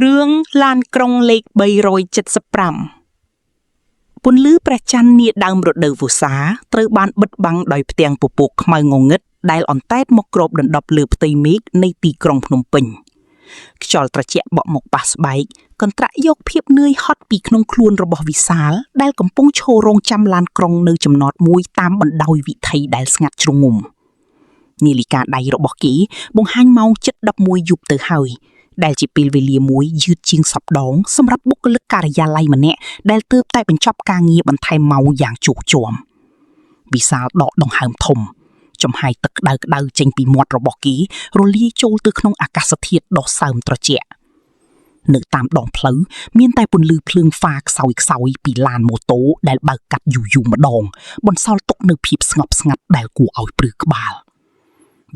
រឿងឡានក្រុងលេខ375ពន្លឺព្រះច័ន្ទនាដើមរដូវវស្សាត្រូវបានបិទបាំងដោយផ្ទាំងពពកខ្មៅងងឹតដែលអន្តែតមកគ្របដណ្ដប់លើផ្ទៃមេឃនៃទីក្រុងភ្នំពេញខ្យល់ត្រជាក់បក់មកប៉ះស្បែកកន្ត្រាក់យកភាពនឿយហត់ពីក្នុងខ្លួនរបស់វិសាលដែលកំពុងឈររងចាំឡានក្រុងនៅចំណតមួយតាមបណ្ដោយវិថីដែលស្ងាត់ជ្រងំនាឡិកាដៃរបស់គេបង្ហាញម៉ោង 7:11 យប់ទៅហើយដែលជាពេលវេលាមួយយឺតជាងសប្ដងសម្រាប់បុគ្គលិកការិយាល័យម្នាក់ដែលទើបតែបញ្ចប់ការងារបន្ថែមម៉ោងយ៉ាងជោគជាំវិសាលដកដង្ហើមធំចំហាយទឹកក្តៅៗចេញពីមាត់របស់គេរលាយចូលទៅក្នុងអាកាសធាតុដ៏សើមត្រជាក់នៅតាមដងផ្លូវមានតែពន្លឺភ្លើងហ្វាខ្សោយពីឡានម៉ូតូដែលបើកកាត់យូរម្ដងបន្សល់ទុកនូវភាពស្ងប់ស្ងាត់ដែលគួរឲ្យព្រឺក្បាល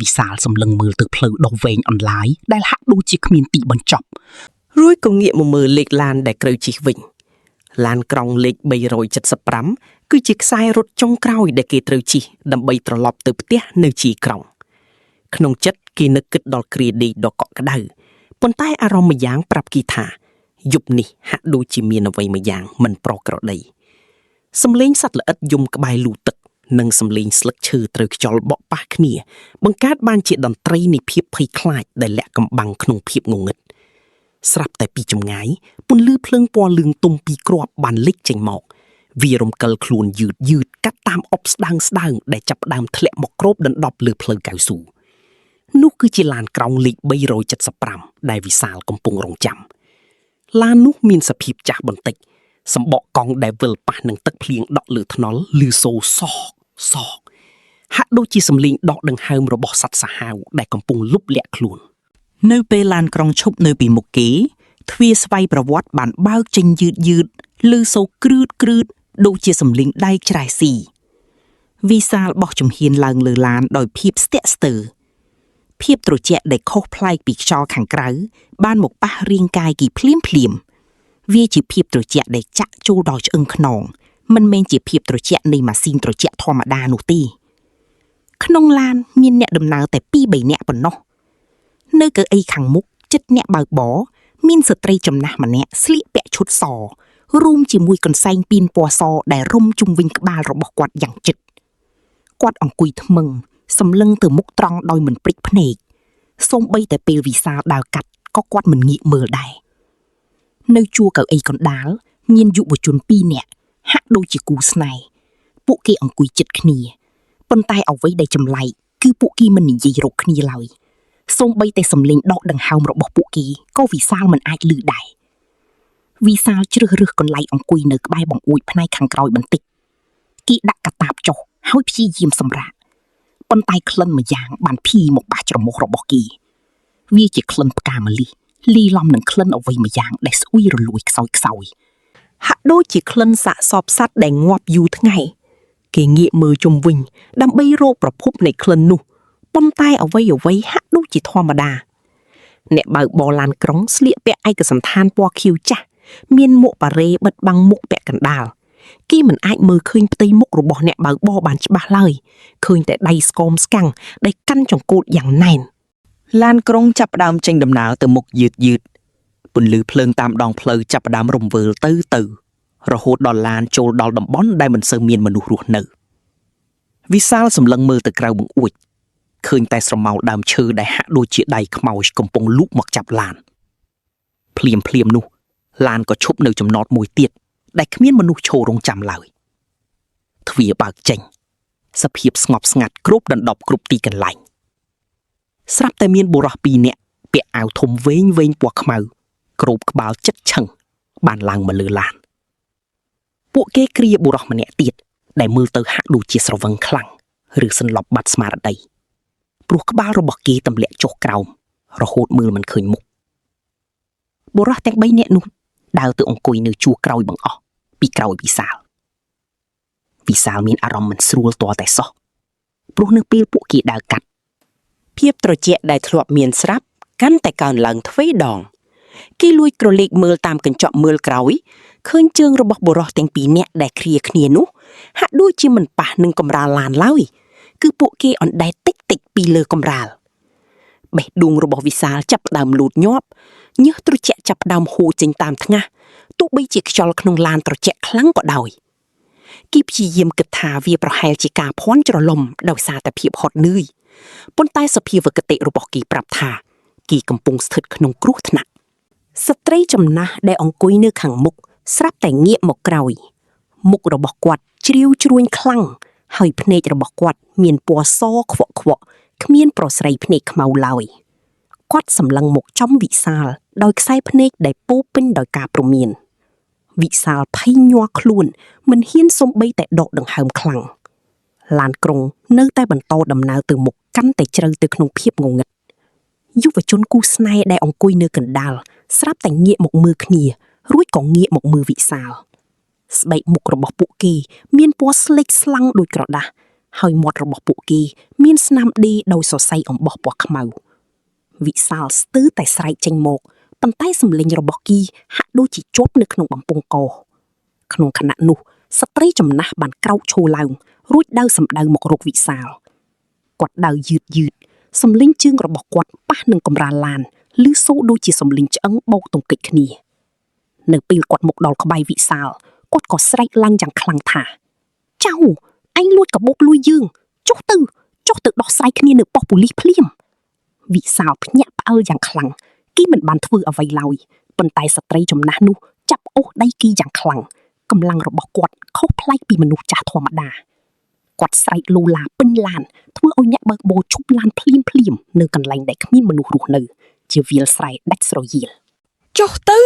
វិសាលសម្លឹងមើលទៅផ្លូវដ៏វែងអន្លាយដែលហាក់ដូចជាគ្មានទីបញ្ចប់រួចក៏ងាកមកមើលលេខឡានដែលត្រូវជិះវិញឡានក្រុងលេខ375គឺជាខ្សែរត់ចុងក្រោយដែលគេត្រូវជិះដើម្បីត្រឡប់ទៅផ្ទះនៅជាក្រុងក្នុងចិត្តគេនឹកគិតដល់គ្រាដេកដ៏កក់ក្ដៅប៉ុន្តែអារម្មណ៍ម្យ៉ាងប្រាប់គេថាយប់នេះហាក់ដូចជាមានអ្វីម្យ៉ាងមិនប្រក្រតីសំឡេងសត្វល្អិតយំក្បែរលូទឹកនិងសំឡេងស្លឹកឈើត្រូវខ្យល់បក់ប៉ះគ្នាបង្កើតបានជាតន្ត្រីនៃភាពភ័យខ្លាចដែលលាក់កំបាំងក្នុងភាពងងឹតស្រាប់តែពីចម្ងាយពន្លឺភ្លើងពណ៌លឿងទុំពីគ្រាប់បានលេចចេញមកវារំកិលខ្លួនយឺតកាត់តាមអុបស្ដើងដែលចាប់ផ្ដើមធ្លាក់មកគ្របដណ្ដប់លើផ្លូវកៅស៊ូនោះគឺជាឡានក្រុងលេខ375ដែលវិសាលកំពុងរងចាំឡាននោះមានសភាពចាស់បន្តិចសម្បកកង់ដែលវិលប៉ះនឹងទឹកភ្លៀងដក់លើថ្នល់ឮសូរសកហាក់ដូចជាសំឡេងដកដង្ហើមរបស់សត្វសាហាវដែលកំពុងលុបលាក់ខ្លួននៅពេលឡានក្រុងឈប់នៅពីមុខគេទ្វារស្វ័យប្រវត្តិបានបើកចេញយឺតឮសូរគ្រឺតដូចជាសំឡេងដៃច្រែស៊ីវិសាលបោះជំហានឡើងលើឡានដោយភាពស្ទាក់ស្ទើរភាពត្រជាក់ដែលខុសប្លែកពីខ្យល់ខាងក្រៅបានមកប៉ះរាងកាយគេភ្លាមវាជាភាពត្រជាក់ដែលចាក់ចូលដល់ឆ្អឹងខ្នងមិនមែនជាភាពត្រជាក់នៃម៉ាស៊ីនត្រជាក់ធម្មតានោះទេក្នុងឡានមានអ្នកដំណើរតែ 2-3 នាក់ប៉ុណ្ណោះនៅកៅអីខាងមុខជិតអ្នកបើកបរមានស្ត្រីចំណាស់ម្នាក់ស្លៀកពាក់ឈុតសរួមជាមួយកន្សែងពីនពណ៌សដែលរុំជុំវិញក្បាលរបស់គាត់យ៉ាងជិតគាត់អង្គុយថ្មឹងសម្លឹងទៅមុខត្រង់ដោយមិនព្រិចភ្នែកសូម្បីតែពេលវិសាលដើរកាត់ក៏គាត់មិនងាកមើលដែរនៅជួរកៅអីកណ្ដាលមានយុវជន 2 នាក់ហាក់ដូចជាគូស្នេហ៍ពួកគេអង្គុយជិតគ្នាប៉ុន្តែអ្វីដែលចម្លែកគឺពួកគេមិននិយាយរកគ្នាឡើយសូម្បីតែសំឡេងដកដង្ហើមរបស់ពួកគេក៏វិសាលមិនអាចឮដែរវិសាលជ្រើសរើសកន្លែងអង្គុយនៅក្បែរបង្អួចផ្នែកខាងក្រោយបន្តិចគេដាក់កាតាបចុះហើយព្យាយាមសម្រាកប៉ុន្តែក្លិនម្យ៉ាងបានភាយមកប៉ះច្រមុះរបស់គេវាជាក្លិនផ្កាម្លិះលាយឡំនឹងក្លិនអ្វីម្យ៉ាងដែលស្អុយរលួយខ្សោយហាក់ដូចជាក្លិនសាកសពសត្វដែលងាប់យូរថ្ងៃគេងាកមើលជុំវិញដើម្បីរកប្រភពនៃក្លិននោះប៉ុន្តែអ្វីហាក់ដូចជាធម្មតាអ្នកបើកបរឡានក្រុងស្លៀកពាក់ឯកសណ្ឋានពណ៌ខៀវចាស់មានមួកប៉ារ៉េបិទបាំងមុខពាក់កណ្ដាលគេមិនអាចមើលឃើញផ្ទៃមុខរបស់អ្នកបើកបរបានច្បាស់ឡើយឃើញតែដៃស្គមស្កាំងដែលកាន់ចង្កូតយ៉ាងណែនឡានក្រុងចាប់ផ្ដើមចេញដំណើរទៅមុខយឺតពន្លឺភ្លើងតាមដងផ្លូវចាប់ផ្ដើមរំវើលទៅរហូតដល់ឡានចូលដល់តំបន់ដែលមិនសូវមានមនុស្សរស់នៅវិសាលសម្លឹងមើលទៅក្រៅបង្អួចឃើញតែស្រមោលដើមឈើដែលហាក់ដូចជាដៃខ្មោចកំពុងលូកមកចាប់ឡានភ្លាមនោះឡានក៏ឈប់នៅចំណតមួយទៀតដែលគ្មានមនុស្សឈររងចាំឡើយទ្វារបើកចេញសភាពស្ងប់ស្ងាត់គ្រប់ដណ្ដប់គ្រប់ទីកន្លែងស្រាប់តែមានបុរស 2 នាក់ពាក់អាវធំវែងពណ៌ខ្មៅគ្របក្បាលជិតឈឹងបានឡើងមកលើឡានពួកគេគ្រាបុរសម្នាក់ទៀតដែលមើលទៅហាក់ដូចជាស្រវឹងខ្លាំងឬសន្លប់បាត់ស្មារតីព្រោះក្បាលរបស់គេទម្លាក់ចុះក្រោមរហូតមើលមិនឃើញមុខបុរសទាំង 3 នាក់នោះដើរទៅអង្គុយនៅជួរក្រោយបង្អស់ពីក្រោយវិសាលមានអារម្មណ៍មិនស្រួលទាល់តែសោះព្រោះនៅពេលពួកគេដើរកាត់ភាពត្រជាក់ដែលធ្លាប់មានស្រាប់កាន់តែកើនឡើងទ្វេដងគេលួចក្រឡេកមើលតាមកញ្ចក់មើលក្រោយឃើញជើងរបស់បុរសទាំង 2 នាក់ដែលគ្រាគ្នានោះហាក់ដូចជាមិនប៉ះនឹងកម្រាលឡានឡើយគឺពួកគេអណ្ដែតតិចពីលើកម្រាល បេះដូងរបស់វិសាលចាប់ផ្ដើមលូតញាប់ញើសត្រជាក់ចាប់ផ្ដើមហូរចេញតាមថ្ងាសទោះបីជាខ្យល់ក្នុងឡានត្រជាក់ខ្លាំងក៏ដោយគីព្យាយាមគិតថាវាប្រហែលជាការភ័ន្តច្រឡំដោយសារតែភាពហត់នឿយប៉ុន្តែសភាវគតិរបស់គីប្រាប់ថាគីកំពុងស្ថិតក្នុងគ្រោះថ្នាក់ស្ត្រីចំណាស់ដែលអង្គុយនៅខាងមុខស្រាប់តែងាកមកក្រោយមុខរបស់គាត់ជ្រាវជ្រួញខ្លាំងហើយភ្នែករបស់គាត់មានពណ៌សខ្វក់ខ្វក់គ្មានប្រស្រីភ្នែកខ្មៅឡើយគាត់សម្លឹងមកចំវិសាលដោយខ្សែភ្នែកដែលពោពេញដោយការព្រមានវិសាលភ័យញ័រខ្លួនមិនហ៊ានសូម្បីតែដកដង្ហើមខ្លាំងឡានក្រុងនៅតែបន្តដំណើរទៅមុខកាន់តែជ្រៅទៅក្នុងភាពងងឹតយុវជនគូស្នេហ៍ដែលអង្គុយនៅកណ្ដាលស្រាប់តែងាកមកមើលគ្នារួចក៏ងាកមកមើលវិសាលស្បែកមុខរបស់ពួកគេមានពណ៌ស្លេកស្លាំងដូចក្រដាសហើយមាត់របស់ពួកគេមានស្នាមដេរដោយសរសៃអំបោះពណ៌ខ្មៅវិសាលស្ទើរតែស្រែកចេញមកប៉ុន្តែសំឡេងរបស់គីហាក់ដូចជាជាប់នៅក្នុងបំពង់កក្នុងខណៈនោះស្ត្រីចំណាស់បានក្រោកឈរឡើងរួចដៅសម្ដៅមករកវិសាលគាត់ដៅយឺតសំឡេងជើងរបស់គាត់ប៉ះនឹងកម្រាលឡានឮសូរដូចជាសំឡេងឆ្អឹងបោកទង្គិចគ្នានៅពេលគាត់មកដល់ក្បែរវិសាលគាត់ក៏ស្រែកឡើងយ៉ាងខ្លាំងថាចៅឯងលួចកាបូបលួយយើងចុះទៅដោះស្រាយគ្នានៅប៉ុស្តិ៍ប៉ូលីសភ្លាមវិសាលភ្ញាក់ផ្អើលយ៉ាងខ្លាំងគីមិនបានធ្វើអ្វីឡើយប៉ុន្តែស្ត្រីចំណាស់នោះចាប់អូសដៃគីយ៉ាងខ្លាំងកម្លាំងរបស់គាត់ខុសប្លែកពីមនុស្សចាស់ធម្មតាគាត់ស្រែកលូឡាពេញឡានធ្វើឲ្យអ្នកបើកបរឈប់ឡានភ្លាមនៅកន្លែងដែលគ្មានមនុស្សរស់នៅជាវាលស្រែដាច់ស្រយាលចុះទៅ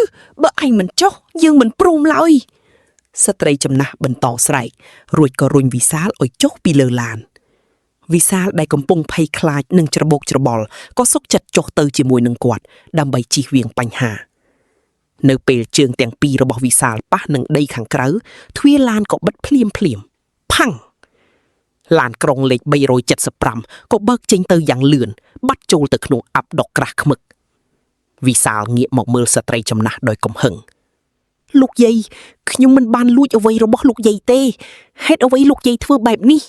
បើឯងមិនចុះយើងមិនព្រមឡើយស្ត្រីចំណាស់បន្តស្រែករួចក៏រុញវិសាលឲ្យចុះពីលើឡានវិសាលដែលកំពុងភ័យខ្លាចនិងច្របូកច្របល់ក៏សុខចិត្តចុះទៅជាមួយនឹងគាត់ដើម្បីជៀសវាងបញ្ហានៅពេលជើងទាំងពីររបស់វិសាលប៉ះនឹងដីខាងក្រៅទ្វារឡានក៏បិទភ្លាមផាំងឡានក្រុងលេខ375ក៏បើកចេញទៅយ៉ាងលឿនបាត់ចូលទៅក្នុងអាប់ដុកក្រាស់ខ្មឹកវិសាលងាកមកមើលស្ត្រីចំណាស់ដោយកំហឹងលោកយាយខ្ញុំមិនបានលួចអ្វីរបស់លោកយាយទេហេតុអ្វីលោកយាយធ្វើបែបនេះ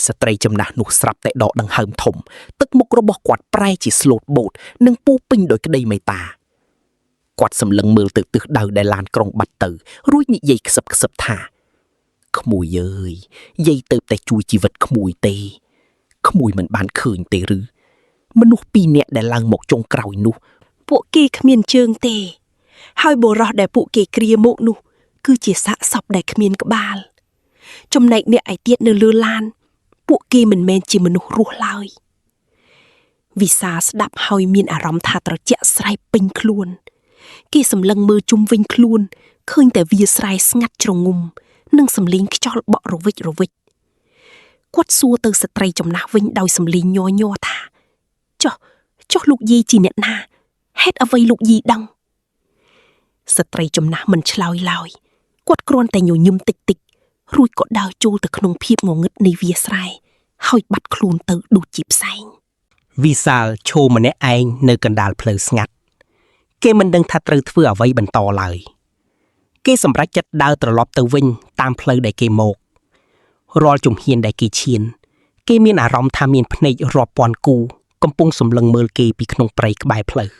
ស្ត្រីចំណាស់នោះស្រាប់តែដកដង្ហើមធំទឹកមុខរបស់គាត់ប្រែជាស្លូតបូតនិងពោពេញដោយក្តីមេត្តាគាត់សម្លឹងមើលទៅទិសដៅដែលឡានក្រុងបាត់ទៅរួចនិយាយខ្សឹបថាក្មួយអើយយាយទៅតែជួយជីវិតក្មួយទេក្មួយមិនបានឃើញទេឬមនុស្សពីរនាក់ដែលឡើងមកចុងក្រោយនោះពួកគេគ្មានជើងទេហើយបុរសដែលពួកគេគ្រាមកនោះគឺជាសាកសពដែលគ្មានក្បាលចំណែកអ្នកឯទៀតនៅលើឡានពួកគេមិនមែនជាមនុស្សរស់ឡើយវិសាស្ដាប់ហើយមានអារម្មណ៍ថាត្រជាក់ស្រែកពេញខ្លួនគេសម្លឹងមើលជុំវិញខ្លួនឃើញតែវាស្រែស្ងាត់ជ្រងំនិងសំឡេងខ្យល់បក់រវិចគាត់សួរទៅស្ត្រីចំណាស់វិញដោយសំឡេងញ័រថាចុះលោកយាយជាអ្នកណាហេតុអ្វីលោកយាយដឹងស្ត្រីចំណាស់មិនឆ្លើយឡើយគាត់គ្រាន់តែញញឹមតិចរួចក៏ដើរចូលទៅក្នុងភាពងងឹតនៃវាលស្រែហើយបាត់ខ្លួនទៅដូចជាផ្សែងវិសាលឈរម្នាក់ឯងនៅកណ្ដាលផ្លូវស្ងាត់គេមិនដឹងថាត្រូវធ្វើអ្វីបន្តឡើយគេសម្រេចចិត្តដើរត្រឡប់ទៅវិញតាមផ្លូវដែលគេមករាល់ជំហានដែលគេឈានគេមានអារម្មណ៍ថាមានភ្នែករាប់ពាន់គូកំពុងសម្លឹងមើលគេពីក្នុងព្រៃក្បែរផ្លូវ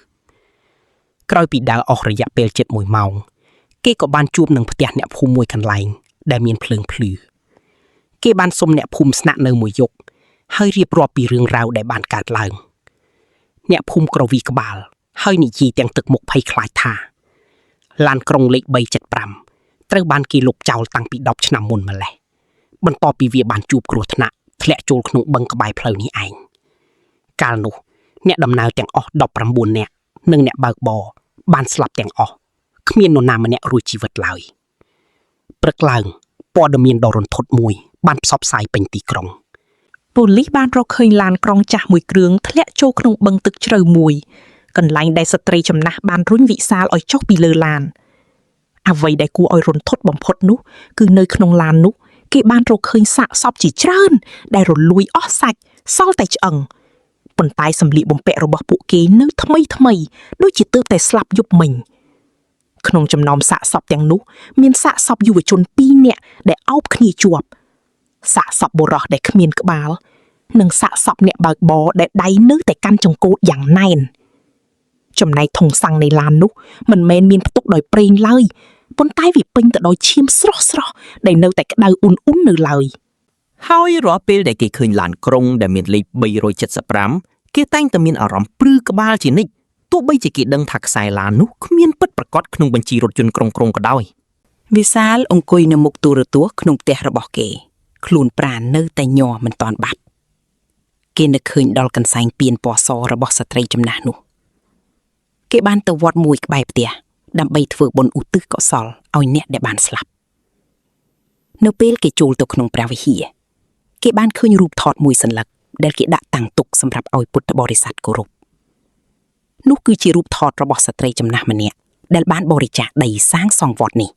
ក្រោយពីដើរអស់រយៈពេលជិត1ម៉ោងគេក៏បានជួបនឹងផ្ទះអ្នកភូមិមួយកន្លែងដែលមានភ្លើងភ្លឺគេបានសុំអ្នកភូមិស្នាក់នៅមួយយប់ហើយរៀបរាប់ពីរឿងរ៉ាវដែលបានកើតឡើងអ្នកភូមិក្រវីក្បាលហើយនិយាយទាំងទឹកមុខភ័យខ្លាចថាឡានក្រុងលេខ375ត្រូវបានគេលុបចោលតាំងពី10ឆ្នាំមុនម្ល៉េះបន្ទាប់ពីវាបានជួបគ្រោះថ្នាក់ធ្លាក់ចូលក្នុងបឹងក្បែរផ្លូវនេះឯងកាលនោះអ្នកដំណើរទាំងអស់19នាក់និងអ្នកបើកបរបានស្លាប់ទាំងអស់គ្មាននរណាម្នាក់រួចជីវិតឡើយព្រឹកឡើងព័ត៌មានដ៏រន្ធត់មួយបានផ្សព្វផ្សាយពេញទីក្រុងប៉ូលីសបានរកឃើញឡានក្រុងចាស់មួយគ្រឿងធ្លាក់ចូលក្នុងបឹងទឹកជ្រៅមួយកន្លែងដែលស្ត្រីចំណាស់បានរុញវិសាលឲ្យចុះពីលើឡានអ្វីដែលគួរឲ្យរន្ធត់បំផុតនោះគឺនៅក្នុងឡាននោះគេបានរកឃើញសាកសពជាច្រើនដែលរលួយអស់សាច់សល់តែឆ្អឹងប៉ុន្តែសម្លៀកបំពាក់របស់ពួកគេនៅថ្មីដូចជាទើបតែស្លាប់យប់មិញក្នុងចំណោមសាកសពទាំងនោះមានសាកសពយុវជន2នាក់ដែលអោបគ្នាជាប់សាកសពបុរសដែលគ្មានក្បាល នឹងសាកសពអ្នកបើកបរដែលដៃនៅតែកាន់ចង្កូតយ៉ាងណែនចំណែកធុងសាំងនៃឡាននោះមិនមែនមានផ្ទុកដោយប្រេងឡើយប៉ុន្តែវាពេញទៅដោយឈាមស្រស់ៗដែលនៅតែក្តៅអ៊ុនៗនៅឡើយ ហើយរាល់ពេលដែលគេឃើញឡានក្រុងដែលមានលេខ375គេតែងតែមានអារម្មណ៍ព្រឺក្បាលជានិច្ចទោះបីជាគេដឹងថាខ្សែឡាននោះគ្មានពិតប្រាកដក្នុងបញ្ជីរថយន្តក្រុងក៏ដោយ វិសាលអង្គុយនៅមុខទូរទស្សន៍ក្នុងផ្ទះរបស់គេខ្លួនប្រាណនៅតែញ័រមិនតាន់បាត់គេនឹកឃើញដល់កន្សែងពៀនពណ៌សរបស់ស្ត្រីចំណាស់នោះគេបានទៅវត្តមួយក្បែរផ្ទះដើម្បីធ្វើបុណ្យឧទ្ទិសកុសលឲ្យអ្នកដែលបានស្លាប់នៅពេលគេចូលទៅក្នុងព្រះវិហារគេបានឃើញរូបថតមួយសន្លឹកដែលគេដាក់តាំងទុកសម្រាប់ឲ្យពុទ្ធបរិស័ទគោរពនោះគឺជារូបថតរបស់ស្ត្រីចំណាស់ម្នាក់ដែលបានបរិច្ចាគដីសាងសង់វត្តនេះ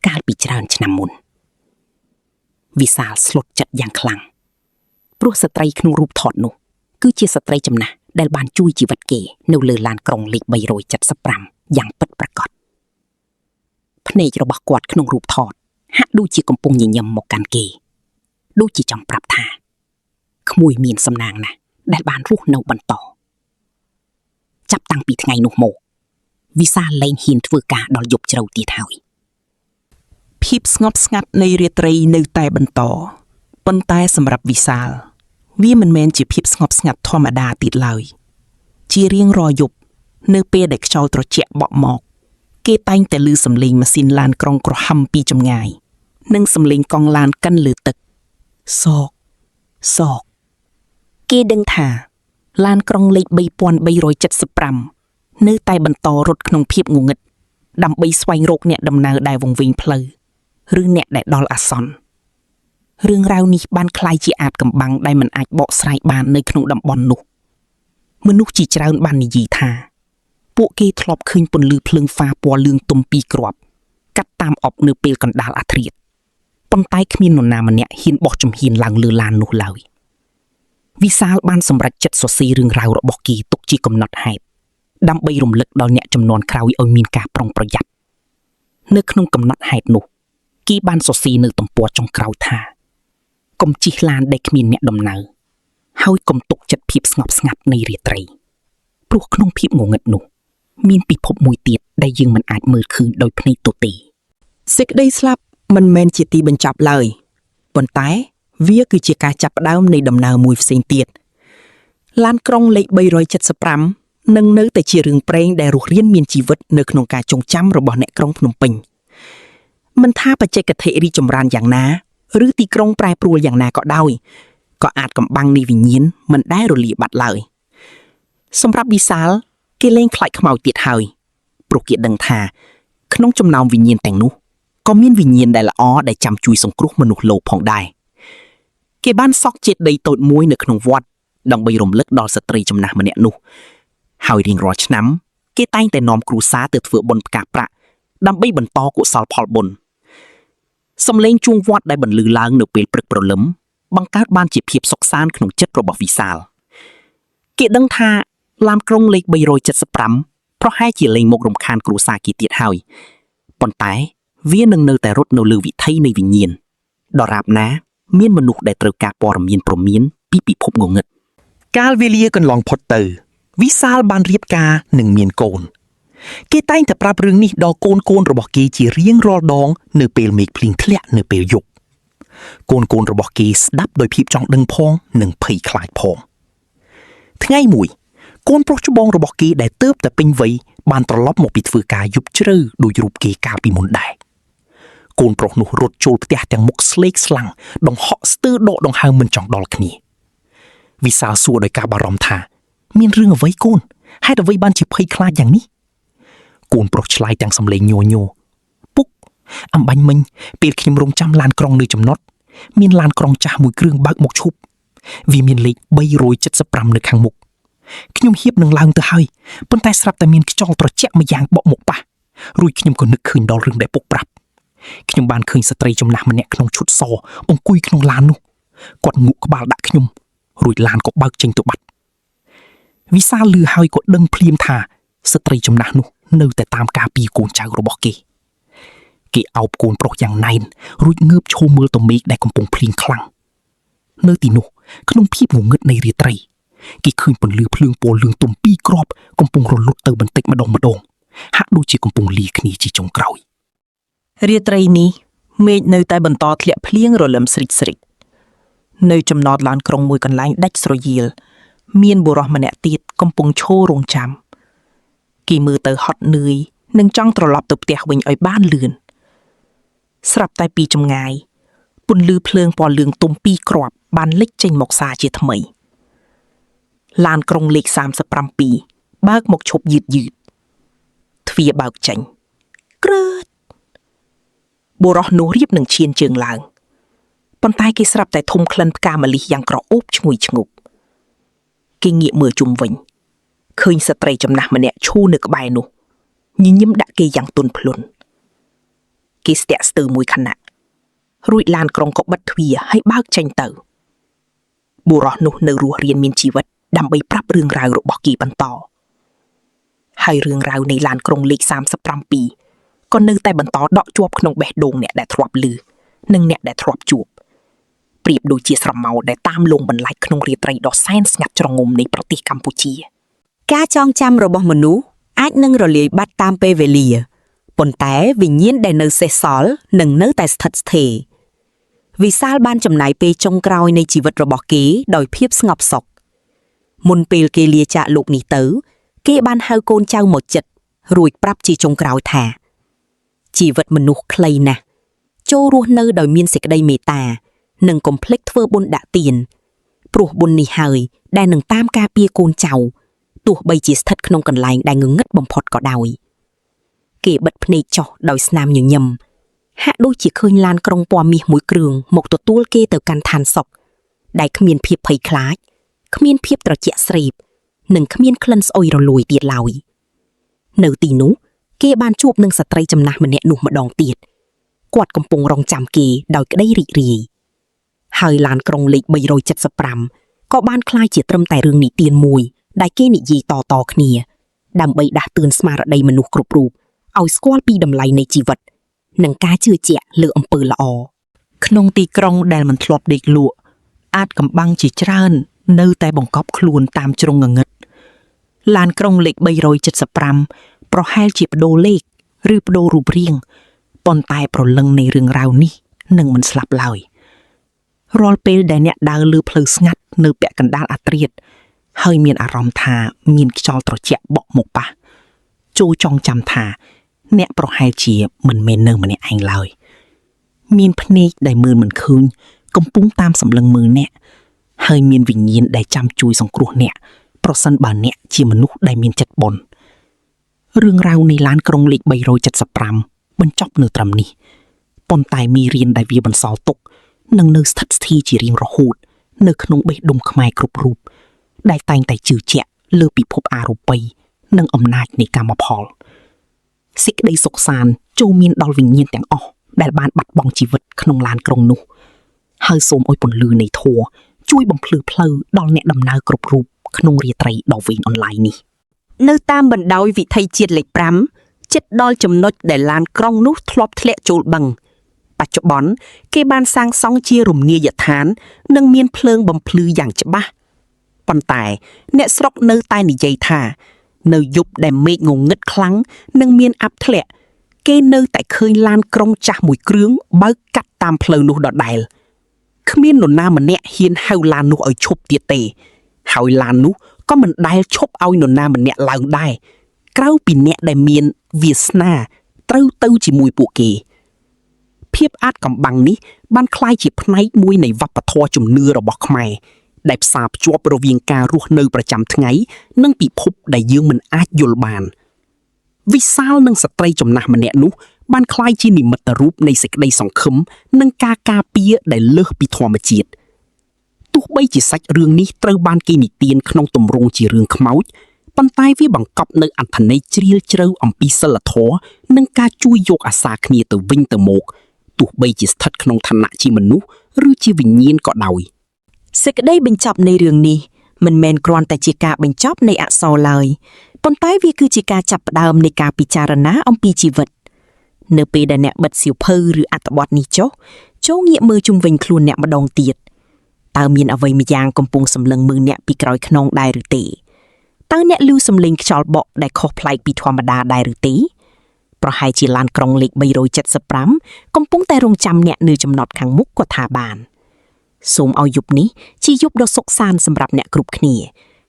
កាលពីច្រើនឆ្នាំមុនវិសាលស្លុតចិត្តយ៉ាងខ្លាំងព្រោះស្ត្រីក្នុងរូបថតនោះគឺជាស្ត្រីចំណាស់ដែលបានជួយជីវិតគេនៅលើឡានក្រុងលេខ375យ៉ាងពិតប្រាកដភ្នែករបស់គាត់ក្នុងរូបថតហាក់ដូចជាកំពុងញញឹមមកកាន់គេដូចជាចង់ប្រាប់ថាក្មួយមានសំណាងណាស់ដែលបានរស់នៅបន្តចាប់តាំងពីថ្ងៃនោះមកវិសាលលែងហ៊ានធ្វើការដល់យប់ជ្រៅទៀតហើយភាពស្ងប់ស្ងាត់នៃរាត្រីនៅតែបន្តប៉ុន្តែសម្រាប់វិសាលវាមិនមែនជាភាពស្ងប់ស្ងាត់ធម្មតាទៀតឡើយជារៀងរាល់យប់នៅពេលដែលខ្យល់ត្រជាក់បក់មកគេតែងតែឮសំឡេងម៉ាស៊ីនឡានក្រុងក្រហមពីចម្ងាយនិងសំឡេងកង់ឡានកិនលើទឹកសោកសោកគេដឹងថាឡានក្រុងលេខ3375នៅតែបន្តរត់ក្នុងភាពងងឹតដើម្បីស្វែងរកអ្នកដំណើរដែលវង្វេងផ្លូវឬអ្នកដែលដល់អាសន្នរឿងរ៉ាវនេះបានคล้ายជាអាថ៌កំបាំងដែលមិនអាចបកស្រាយបាននៅក្នុងតំបន់នោះមនុស្សជាច្រើនបាននិយាយថាពួកគេធ្លាប់ឃើញពន្លឺភ្លើងហ្វាពណ៌លឿងទុំពីរគ្រាប់កាត់តាមអុកនៅពេលកណ្ដាលអាធ្រាត្រប៉ុន្តែគ្មាននរណាម្នាក់ហ៊ានបោះជំហានឡើងលើឡាននោះឡើយវិសាលបានសម្រេចចិត្តសរសេររឿងរ៉ាវរបស់គេទុកជាកំណត់ហេតុដើម្បីរំលឹកដល់អ្នកចំនួនក្រោយឲ្យមានការប្រុងប្រយ័ត្ននៅក្នុងកំណត់ហេតុនោះគេបានសរសេរនៅទំព័រចុងក្រោយថាកុំជិះឡានដែលគ្មានអ្នកដំណើរហើយកុំទុកចិត្តភាពស្ងប់ស្ងាត់នៃរាត្រីព្រោះក្នុងភាពងងឹតនោះមានពិភពមួយទៀតដែលយើងមិនអាចមើលឃើញដោយភ្នែកទទេសេចក្តីស្លាប់មិនមែនជាទីបញ្ចប់ឡើយប៉ុន្តែវាគឺជាការចាប់ផ្ដើមនៃដំណើរមួយផ្សេងទៀតឡានក្រុងលេខ375នឹងនៅតែជារឿងព្រេងដែលរស់រានមានជីវិតនៅក្នុងការចងចាំរបស់អ្នកក្រុងភ្នំពេញមិនថាបច្ចេកទេសរីកចម្រើនយ៉ាងណាឬទីក្រុងប្រែប្រួលយ៉ាងណាក៏ដោយក៏អាចកំបាំងនៃវិញ្ញាណមិនដែលរលាយបាត់ឡើយសម្រាប់វិសាលគេលែងខ្លាចខ្មោចទៀតហើយព្រោះគេដឹងថាក្នុងចំណោមវិញ្ញាណទាំងនោះក៏មានវិញ្ញាណដែលល្អដែលចាំជួយសង្គ្រោះមនុស្សលោកផងដែរគេបានសក់ជាតិដីតូចមួយនៅក្នុងវត្តដើម្បីរំលឹកដល់ស្ត្រីចំណាស់ម្នាក់នោះហើយរៀងរាល់ឆ្នាំគេតែងតែនាំគ្រួសារទៅធ្វើបុណ្យផ្កាប្រាក់ដើម្បីបន្តកុសលផលបុណ្យសំឡេងជួងវត្តដែលបន្លឺឡើងនៅពេលព្រឹកព្រលឹមបង្កើតបានជាភាពសុខសាន្តក្នុងចិត្តរបស់វិសាលគេដឹងថាឡានក្រុងលេខ375ប្រហែលជាលែងមករំខានគ្រួសារគេទៀតហើយប៉ុន្តែវានឹងនៅតែរត់នៅលើវិថីនៃវិញ្ញាណដរាបណាមានមនុស្សដែលត្រូវការព័ត៌មានព្រមានពីពិភពងងឹតកាលវេលាកន្លងផុតទៅវិសាលបានរៀបការនឹងមានកូនគេតែងតែប្រាប់រឿងនេះដល់កូនរបស់គេជារៀងរាល់ដងនៅពេលមេឃភ្លៀងធ្លាក់នៅពេលយប់កូនរបស់គេស្ដាប់ដោយភាពចង់ដឹងផងនិងភ័យខ្លាចផងថ្ងៃមួយកូនប្រុសច្បងរបស់គេដែលទើបតែពេញវ័យបានត្រឡប់មកពីធ្វើការយប់ជ្រៅដោយរូបគេកាលពីមុនដែរកូនប្រុសនោះរត់ចូលផ្ទះទាំងមុខស្លេកស្លាំងដង្ហក់ស្ទើរដកដង្ហើមមិនចង់ដល់គ្នាវិសាលសួរដោយការបារម្ភថាមានរឿងអ្វីកូនហេតុអ្វីបានជាភ័យខ្លាចយ៉ាងនេះកូនប្រុសឆ្លើយទាំងសំឡេងញ័រពុកអំបញ្ញមិញពេលខ្ញុំរងចាំឡានក្រុងនៅចំណុតមានឡានក្រុងចាស់មួយគ្រឿងបើកមកឈប់វាមានលេខ375នៅខាងមុខខ្ញុំហៀបនឹងឡើងទៅហើយប៉ុន្តែស្រាប់តែមានខ្យល់ត្រជាក់ម្យ៉ាងបក់មកប៉ះរួចខ្ញុំក៏នឹកឃើញដល់រឿងដែលពុកប្រាប់ខ្ញុំបានឃើញស្ត្រីចំណាស់ម្នាក់ក្នុងឈុតសអង្គុយក្នុងឡាននោះគាត់ងក់ក្បាលដាក់ខ្ញុំរួចឡានក៏បើកចេញទៅបាត់វិសាលឮហើយក៏ដឹងភ្លាមថាស្ត្រីចំណាស់នោះនៅតែតាមការពារកូនចៅរបស់គេអោបកូនប្រុសយ៉ាងណែនរួចងើបឈោមមើលទៅមេឃដែលកំពុងភ្លៀងខ្លាំង នៅទីនោះក្នុងភាពងងឹតនៃរាត្រីគេឃើញពន្លឺភ្លើងពណ៌លឿងទុំពីរគ្រាប់កំពុងរលត់ទៅបន្តិចម្ដងហាក់ដូចជាកំពុងលាគ្នាជាចុងក្រោយរាត្រីនេះមេឃនៅតែបន្តធ្លាក់ភ្លៀងរលឹមស្រិចនៅចំណតឡានក្រុងមួយកន្លែងដាច់ស្រយាលមានបុរសម្នាក់ទៀតកំពុងឈររងចាំគេមើលទៅហត់នឿយនិងចង់ត្រឡប់ទៅផ្ទះវិញឲ្យបានលឿនស្រាប់តែពីចម្ងាយពន្លឺភ្លើងពណ៌លឿងទុំពីរគ្រាប់បានលេចចេញមកសារជាថ្មីឡានក្រុងលេខ37បើកមកឈប់យឺតទ្វារបើកចេញក្រឺតបុរសនោះរៀបនឹងឈានជើងឡើងប៉ុន្តែគេស្រាប់តែធំក្លិនផ្កាម្លិះយ៉ាងក្រអូបឈ្ងុយឈ្ងប់គេងាកមើលជុំវិញឃើញស្ត្រីចំណាស់ម្នាក់ឈរនៅក្បែរនោះញញឹមដាក់គេយ៉ាងទន់ភ្លន់គេស្ទាក់ស្ទើរមួយខណៈរួចឡានក្រុងក៏បិទទ្វារហើយបើកចេញទៅបុរសនោះនៅរស់រានមានជីវិតដើម្បីប្រាប់រឿងរ៉ាវរបស់គេបន្តហើយរឿងរ៉ាវនៃឡានក្រុងលេខ37ក៏នៅតែបន្តដកជាប់ក្នុងបេះដូងអ្នកដែលធ្លាប់ឮនិងអ្នកដែលធ្លាប់ជួបប្រៀបដូចជាស្រមោលដែលតាមលងបន្លាចក្នុងរាត្រីដ៏សែនស្ងាត់ជ្រងំនៃប្រទេសកម្ពុជាការចងចាំរបស់មនុស្សអាចនឹងរលាយបាត់តាមពេលវេលាប៉ុន្តែវិញ្ញាណដែលនៅសេសសល់នឹងនៅតែស្ថិតស្ថេរវិសាលបានចំណាយពេលចុងក្រោយនៃជីវិតរបស់គេដោយភាពស្ងប់សុខមុនពេលគេលាចាកលោកនេះទៅគេបានហៅកូនចៅមកជិតរួចប្រាប់ជាចុងក្រោយថាជីវិតមនុស្សខ្លីណាស់ចូលរស់នៅដោយមានសេចក្តីមេត្តានិងកុំភ្លេចធ្វើបុណ្យដាក់ទានព្រោះបុណ្យនេះហើយដែលនឹងតាមការពារកូនចៅទោះបីជាស្ថិតក្នុងកន្លែងដែលងងឹតបំផុតក៏ដោយគេបិទភ្នែកចុះដោយស្នាមញញឹមហាក់ដូចជាឃើញឡានក្រុងពណ៌មាសមួយគ្រឿងមកទទួលគេទៅកាន់ឋានសុខដែលគ្មានភាពភ័យខ្លាចគ្មានភាពត្រជាក់ស្រេបនិងគ្មានក្លិនស្អុយរលួយទៀតឡើយនៅទីនោះគេបានជួបនឹងស្ត្រីចំណាស់ម្នាក់នោះម្ដងទៀតគាត់កំពុងរងចាំគេដោយក្តីរីករាយហើយឡានក្រុងលេខ375ក៏បានក្លាយជាត្រឹមតែរឿងនិទានមួយដែលគេនិយាយតៗគ្នាដើម្បីដាស់តឿនស្មារតីមនុស្សគ្រប់រូបឲ្យស្គាល់ពីតម្លៃនៃជីវិតនិងការជឿជាក់លើអំពើល្អក្នុងទីក្រុងដែលមិនធ្លាប់ដេកលក់អាចកំបាំងជាច្រើននៅតែបង្កប់ខ្លួនតាមជ្រុងងងឹតឡានក្រុងលេខ375ប្រហែលជាបដូរលេខឬបដូររូបរាងប៉ុន្តែប្រលឹងនៃរឿងរ៉ាវនេះនឹងមិនស្លាប់ឡើយរាល់ពេលដែលអ្នកដើរលើផ្លូវស្ងាត់នៅពាក់កណ្ដាលអាធ្រាត្រហើយមានអារម្មណ៍ថាមានខ្យល់ត្រជាក់បក់មកប៉ះចូលចងចាំថាអ្នកប្រហែលជាមិនមែននៅម្នាក់ឯងឡើយមានភ្នែកដែលមើលមិនឃើញកំពុងតាមសម្លឹងមើលអ្នកហើយមានវិញ្ញាណដែលចាំជួយសង្គ្រោះអ្នកប្រសិនបើអ្នកជាមនុស្សដែលមានចិត្តបុណ្យរឿងរ៉ាវនៃឡានក្រុងលេខ375បញ្ចប់នៅត្រឹមនេះប៉ុន្តែមេរៀនដែលវាបន្សល់ទុកនឹងនៅស្ថិតស្ថេរជារៀងរហូតនៅក្នុងបេះដូងខ្មែរគ្រប់រូបដែលតែងតែជឿជាក់លើពិភពអរូបីនិងអំណាចនៃកម្មផលសេចក្តីសុខសាន្តចូលមានដល់វិញ្ញាណទាំងអស់ដែលបានបាត់បង់ជីវិតក្នុងឡានក្រុងនោះហើយសូមឲ្យពន្លឺនៃធម៌ជួយបំភ្លឺផ្លូវដល់អ្នកដំណើរគ្រប់រូបក្នុងរាត្រីដ៏វែងអន្លាយនេះនៅតាមបណ្ដោយវិថីជាតិលេខ5ជិតដល់ចំណុចដែលឡានក្រុងនោះធ្លាប់ធ្លាក់ចូលបឹងបច្ចុប្បន្នគេបានសាងសង់ជារមណីយដ្ឋាននិងមានភ្លើងបំភ្លឺយ៉ាងច្បាស់ប៉ុន្តែអ្នកស្រុកនៅតែនិយាយថានៅយប់ដែលមេឃងងឹតខ្លាំងនិងមានអាប់ធ្លាក់គេនៅតែឃើញឡានក្រុងចាស់មួយគ្រឿងបើកកាត់តាមផ្លូវនោះដដែលគ្មាននរណាម្នាក់ហ៊ានហៅឡាននោះឲ្យឈប់ទៀតទេហើយឡាននោះក៏មិនដែលឈប់ឲ្យនរណាម្នាក់ឡើងដែរក្រៅពីអ្នកដែលមានវាសនាត្រូវទៅជាមួយពួកគេភាពអាចកំបាំងនេះបានคล้ายជាផ្នែកមួយនៃវប្បធម៌ជំនឿរបស់ខ្មែរដែលផ្សារភ្ជាប់រវាងការរស់នៅប្រចាំថ្ងៃនិងពិភពដែលយើងមិនអាចយល់បានវិសាលនិងស្ត្រីចំណាស់ម្នាក់នោះបានคล้ายជានិមិត្តរូបនៃសេចក្តីសង្ឃឹមនិងការការពារដែលលើសពីធម្មជាតិទោះបីជាសាច់រឿងនេះត្រូវបានគេនិទានក្នុងទម្រង់ជារឿងខ្មោចប៉ុន្តែវាបង្កប់នូវអត្ថន័យជ្រាលជ្រៅអំពីសិលធម៌និងការជួយយកអាសាគ្នាទៅវិញទៅមកទោះបីជាស្ថិតក្នុងឋានៈជាមនុស្សឬជាវិញ្ញាណក៏ដោយសេចក្តីបញ្ចប់នៃរឿងនេះមិនមែនគ្រាន់តែជាការបញ្ចប់នៃអក្សរឡើយប៉ុន្តែវាគឺជាការចាប់ផ្ដើមនៃការពិចារណាអំពីជីវិតនៅពេលដែលអ្នកបិទសៀវភៅឬអត្ថបទនេះចុះចូលងាកមើលជុំវិញខ្លួនអ្នកម្ដងទៀត តើមានអ្វីម្យ៉ាងកំពុងសម្លឹងមើលអ្នកពីក្រោយខ្នងដែរឬទេតើអ្នកឮសំឡេងខ្យល់បក់ដែលខុសប្លែកពីធម្មតាដែរឬទេប្រហែលជាឡានក្រុងលេខ375កំពុងតែរង់ចាំអ្នកនៅចំណតខាងមុខក៏ថាបានសូមឲ្យយប់នេះជាយប់ដ៏សុខសាន្តសម្រាប់អ្នកគ្រប់គ្នា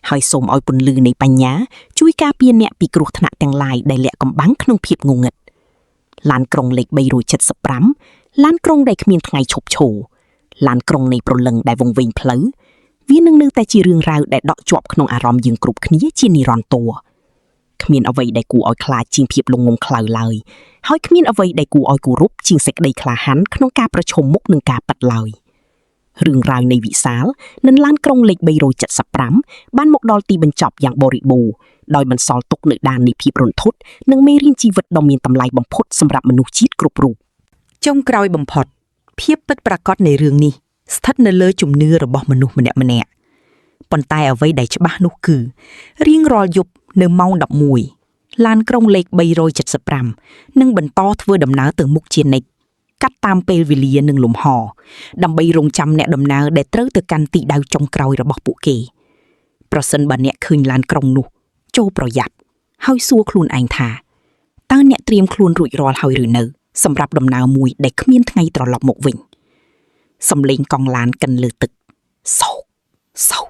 ហើយសូមឲ្យពន្លឺនៃបញ្ញាជួយការពារអ្នកពីគ្រោះថ្នាក់ទាំងឡាយដែលលាក់កំបាំងក្នុងភាពងងឹតឡានក្រុងលេខ375ឡានក្រុងដែលគ្មានថ្ងៃឈប់ឈរឡានក្រុងនៃប្រលឹងដែលវង្វេងផ្លូវវានឹងនៅតែជារឿងរ៉ាវដែលដក់ជាប់ក្នុងអារម្មណ៍យើងគ្រប់គ្នាជានិរន្តរ៍គ្មានអ្វីដែលគួរឲ្យខ្លាចជាងភាពល្ងងខ្លៅឡើយហើយគ្មានអ្វីដែលគួរឲ្យគោរពជាងសេចក្តីក្លាហានក្នុងការប្រឈមមុខនឹងការប៉ັດឡើយរឿងរ៉ាវនៃវិសាលនិងឡានក្រុងលេខ375បានមកដល់ទីបញ្ចប់យ៉ាងបរិបូរណ៍ដោយបន្សល់ទុកនូវដាននៃភាពរន្ធត់និងមេរៀនជីវិតដ៏មានតម្លៃបំផុតសម្រាប់មនុស្សជាតិគ្រប់រូបចុងក្រោយបំផុតភាពពិតប្រាកដនៃរឿងនេះស្ថិតនៅលើជំនឿរបស់មនុស្សម្នាក់ៗប៉ុន្តែអ្វីដែលច្បាស់នោះគឺរៀងរាល់យប់នៅម៉ោង11ឡានក្រុងលេខ375នឹងបន្តធ្វើដំណើរទៅមុខជានិច្ចកាត់តាមពេលវេលានិងលំហដើម្បីរង់ចាំអ្នកដំណើរដែលត្រូវទៅកាន់ទីដៅចុងក្រោយរបស់ពួកគេប្រសិនបើអ្នកឃើញឡានក្រុងនោះចូលប្រយ័ត្នហើយសួរខ្លួនឯងថាតើអ្នកត្រៀមខ្លួនរួចរាល់ហើយឬនៅសម្រាប់ដំណើរមួយដែលគ្មានថ្ងៃត្រឡប់មកវិញសំឡេងកង់ឡានកិនលើទឹកសោកសោក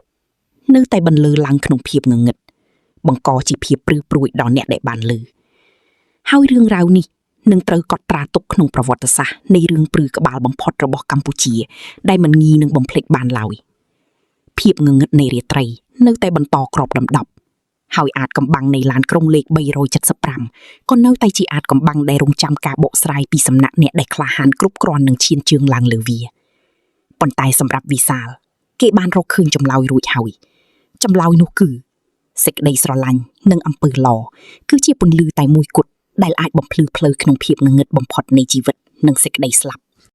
នៅតែបន្លឺឡើងក្នុងភាពងងឹតបង្កជាភាពព្រឺព្រួយដល់អ្នកដែលបានឮហើយរឿងរ៉ាវនេះនឹងត្រូវកត់ត្រាទុកក្នុងប្រវត្តិសាស្ត្រនៃរឿងព្រឺក្បាលបំផុតរបស់កម្ពុជាដែលមិនងាយនឹងបំភ្លេចបានឡើយភាពងងឹតនៃរាត្រីនៅតែបន្តគ្របដណ្ដប់ហើយអាចកំបាំងនៃឡានក្រុងលេខ375ក៏នៅតែជាអាចកំបាំងដែលរងចាំការបកស្រាយពីសំណាក់អ្នកដែលក្លាហានគ្រប់គ្រាន់នឹងឈានជើងឡើងលើវាប៉ុន្តែសម្រាប់វិសាលគេបានរកឃើញចម្លើយរួចហើយចម្លើយនោះគឺសេចក្តីស្រឡាញ់និងអំពើល្អគឺជាពន្លឺតែមួយគត់ដែលអាចបំភ្លឺផ្លូវក្នុងភាពងងឹតបំផុតនៃជីវិតនិងសេចក្តីស្លាប់